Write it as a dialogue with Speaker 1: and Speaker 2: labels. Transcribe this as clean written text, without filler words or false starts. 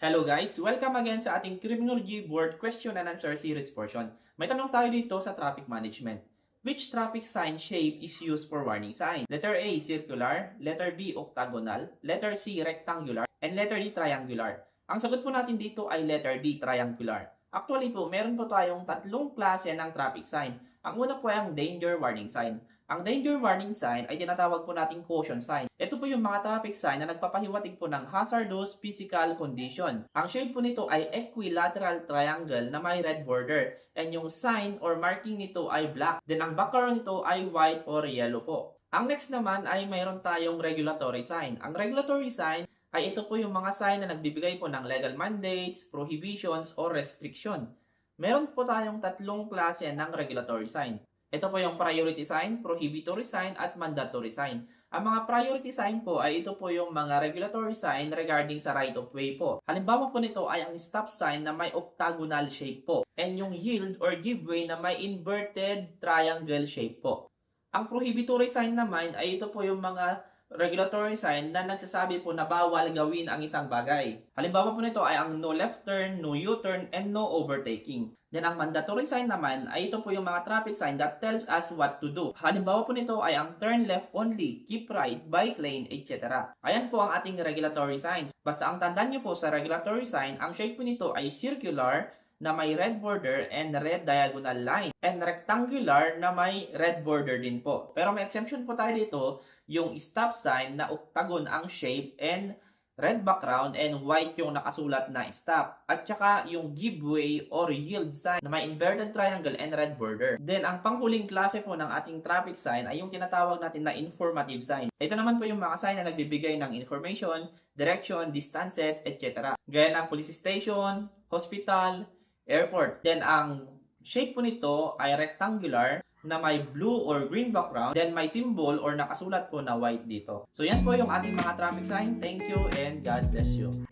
Speaker 1: Hello guys! Welcome again sa ating Criminology Board Question and Answer Series portion. May tanong tayo dito sa traffic management. Which traffic sign shape is used for warning sign? Letter A, circular. Letter B, octagonal. Letter C, rectangular. And letter D, triangular. Ang sagot po natin dito ay letter D, triangular. Actually po, meron po tayong tatlong klase ng traffic sign. Ang una po ay ang danger warning sign. Ang danger warning sign ay tinatawag po nating caution sign. Ito po yung mga traffic sign na nagpapahiwatig po ng hazardous physical condition. Ang shape po nito ay equilateral triangle na may red border. And yung sign or marking nito ay black. Then ang background nito ay white or yellow po. Ang next naman ay mayroon tayong regulatory sign. Ang regulatory sign ay ito po yung mga sign na nagbibigay po ng legal mandates, prohibitions, or restriction. Meron po tayong tatlong klase ng regulatory sign. Ito po yung priority sign, prohibitory sign, at mandatory sign. Ang mga priority sign po ay ito po yung mga regulatory sign regarding sa right of way po. Halimbawa po nito ay ang stop sign na may octagonal shape po. And yung yield or give way na may inverted triangle shape po. Ang prohibitory sign naman ay ito po yung mga regulatory sign na nagsasabi po na bawal gawin ang isang bagay. Halimbawa po nito ay ang no left turn, no U-turn, and no overtaking. Then ang mandatory sign naman ay ito po yung mga traffic sign that tells us what to do. Halimbawa po nito ay ang turn left only, keep right, bike lane, etc. Ayan po ang ating regulatory signs. Basta ang tandaan nyo po sa regulatory sign, ang shape po nito ay circular na may red border and red diagonal line. And rectangular na may red border din po. Pero may exemption po tayo dito, yung stop sign na octagon ang shape and red background and white yung nakasulat na stop. At saka yung give way or yield sign na may inverted triangle and red border. Then ang panghuling klase po ng ating traffic sign ay yung tinatawag natin na informative sign. Ito naman po yung mga sign na nagbibigay ng information, direction, distances, etc. Gaya ng police station, hospital, airport. Then ang shape po nito ay rectangular na may blue or green background, then may symbol or nakasulat po na white dito. So yan po yung ating mga traffic sign. Thank you and God bless you.